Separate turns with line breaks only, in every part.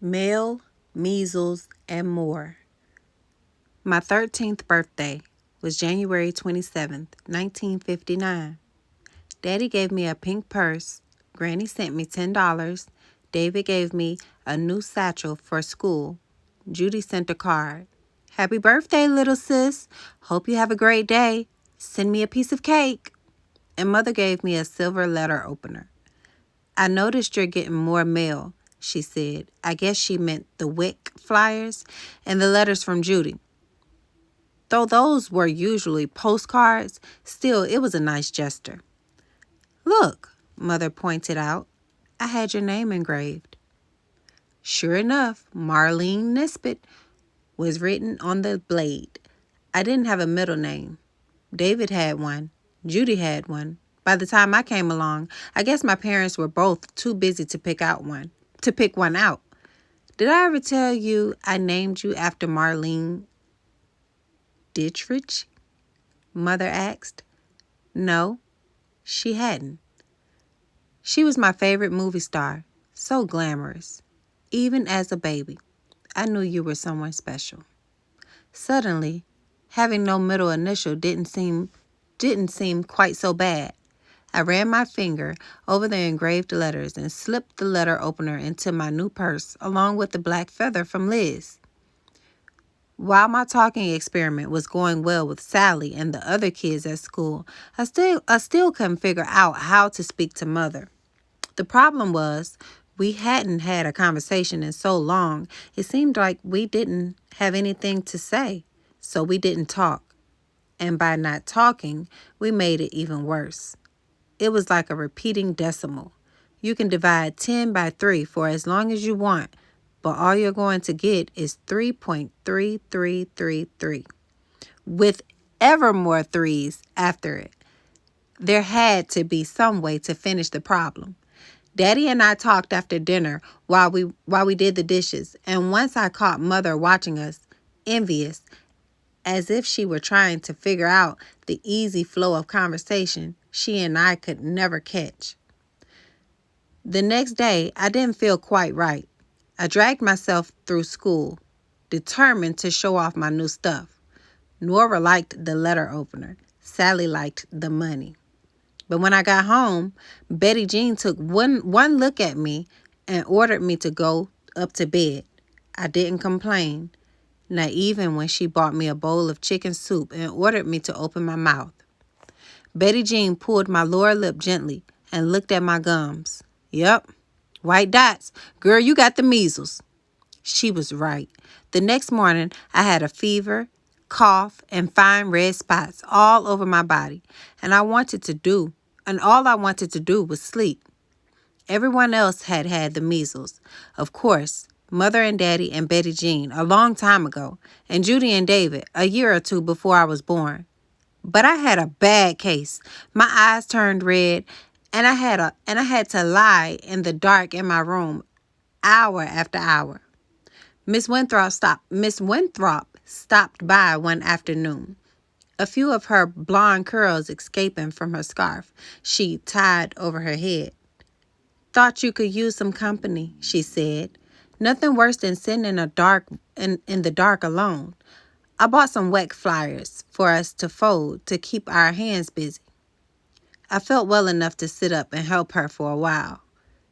Male, measles, and more. My 13th birthday was January 27th, 1959. Daddy gave me a pink purse. Granny sent me $10. David gave me a new satchel for school. Judy sent a card. Happy birthday, little sis. Hope you have a great day. Send me a piece of cake. And Mother gave me a silver letter opener. I noticed you're getting more mail, she said. I guess she meant the WIC flyers and the letters from Judy. Though those were usually postcards, still it was a nice gesture. Look, Mother pointed out, I had your name engraved. Sure enough, Marlene Nisbet was written on the blade. I didn't have a middle name. David had one. Judy had one. By the time I came along, I guess my parents were both too busy to pick one out. Did I ever tell you I named you after Marlene Dietrich? Mother asked. No, she hadn't. She was my favorite movie star, so glamorous. Even as a baby, I knew you were someone special. Suddenly, having no middle initial didn't seem quite so bad. I ran my finger over the engraved letters and slipped the letter opener into my new purse along with the black feather from Liz. While my talking experiment was going well with Sally and the other kids at school, I still couldn't figure out how to speak to Mother. The problem was we hadn't had a conversation in so long, it seemed like we didn't have anything to say, so we didn't talk. And by not talking, we made it even worse. It was like a repeating decimal. You can divide 10 by 3 for as long as you want, but all you're going to get is 3.3333 with ever more threes after it. There had to be some way to finish the problem. Daddy and I talked after dinner while we did the dishes, and once I caught Mother watching us, envious, as if she were trying to figure out the easy flow of conversation she and I could never catch. The next day, I didn't feel quite right. I dragged myself through school, determined to show off my new stuff. Nora liked the letter opener. Sally liked the money. But when I got home, Betty Jean took one look at me and ordered me to go up to bed. I didn't complain, not even when she bought me a bowl of chicken soup and ordered me to open my mouth. Betty Jean pulled my lower lip gently and looked at my gums. Yep, white dots. Girl, you got the measles. She was right. The next morning, I had a fever, cough, and fine red spots all over my body, and all I wanted to do was sleep. Everyone else had had the measles. Of course, Mother and Daddy and Betty Jean a long time ago, and Judy and David a year or two before I was born. But I had a bad case. My eyes turned red, and I had to lie in the dark in my room hour after hour. Miss Winthrop stopped by one afternoon, a few of her blonde curls escaping from her scarf she tied over her head. Thought you could use some company, she said. Nothing worse than sitting in the dark alone. I bought some WEC flyers for us to fold to keep our hands busy. I felt well enough to sit up and help her for a while.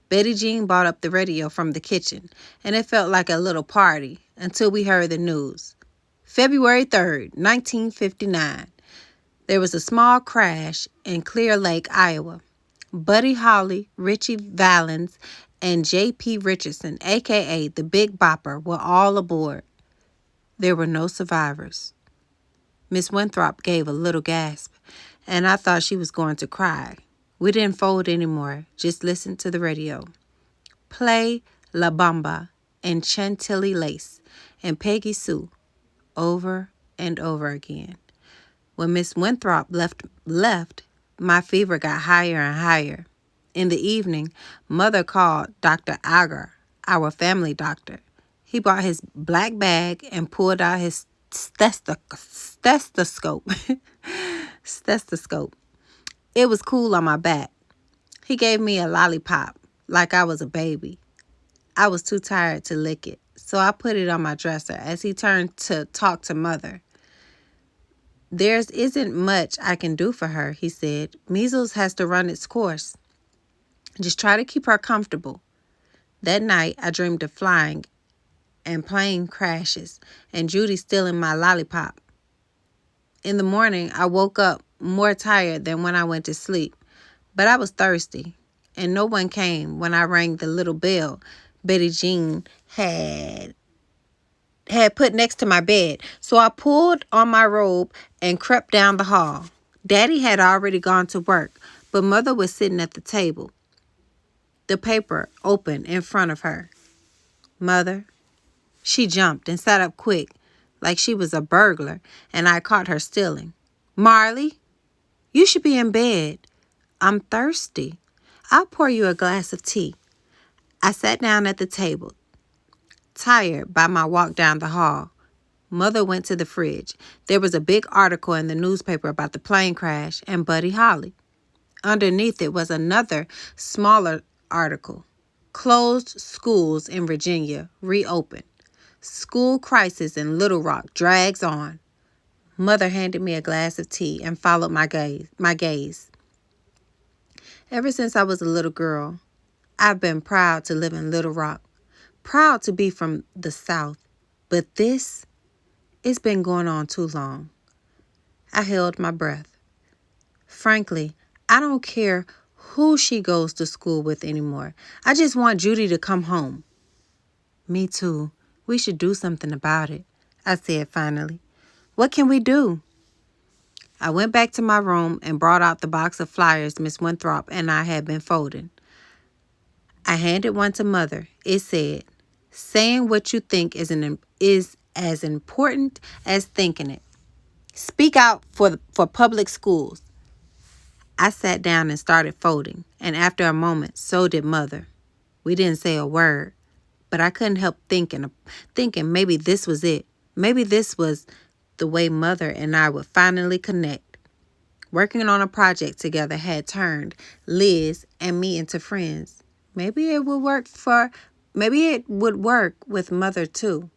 Betty Jean brought up the radio from the kitchen, and it felt like a little party until we heard the news. February 3rd, 1959. There was a small crash in Clear Lake, Iowa. Buddy Holly, Richie Valens, and J.P. Richardson, a.k.a. the Big Bopper, were all aboard. There were no survivors. Miss Winthrop gave a little gasp, and I thought she was going to cry. We didn't fold anymore, just listened to the radio. Play La Bamba and Chantilly Lace and Peggy Sue over and over again. When Miss Winthrop left, my fever got higher and higher. In the evening, Mother called Dr. Agar, our family doctor. He brought his black bag and pulled out his stethoscope. It was cool on my back. He gave me a lollipop like I was a baby. I was too tired to lick it, so I put it on my dresser as he turned to talk to Mother. There isn't much I can do for her, he said. Measles has to run its course. Just try to keep her comfortable. That night, I dreamed of flying and plane crashes and Judy stealing my lollipop. In the morning, I woke up more tired than when I went to sleep, but I was thirsty, and no one came when I rang the little bell Betty Jean had put next to my bed. So I pulled on my robe and crept down the hall. Daddy had already gone to work, but Mother was sitting at the table, the paper open in front of her. Mother, she jumped and sat up quick, like she was a burglar, and I caught her stealing. Marley, you should be in bed. I'm thirsty. I'll pour you a glass of tea. I sat down at the table, tired by my walk down the hall. Mother went to the fridge. There was a big article in the newspaper about the plane crash and Buddy Holly. Underneath it was another, smaller article. Closed schools in Virginia reopen. School crisis in Little Rock drags on. Mother handed me a glass of tea and followed my gaze. Ever since I was a little girl, I've been proud to live in Little Rock, proud to be from the South. But it's been going on too long. I held my breath. Frankly, I don't care who she goes to school with anymore. I just want Judy to come home. Me too. We should do something about it, I said finally. What can we do? I went back to my room and brought out the box of flyers Miss Winthrop and I had been folding. I handed one to Mother. It said, saying what you think is as important as thinking it. Speak out for public schools. I sat down and started folding, and after a moment, so did Mother. We didn't say a word, but I couldn't help thinking maybe this was it. Maybe this was the way Mother and I would finally connect. Working on a project together had turned Liz and me into friends. Maybe it would work with Mother too.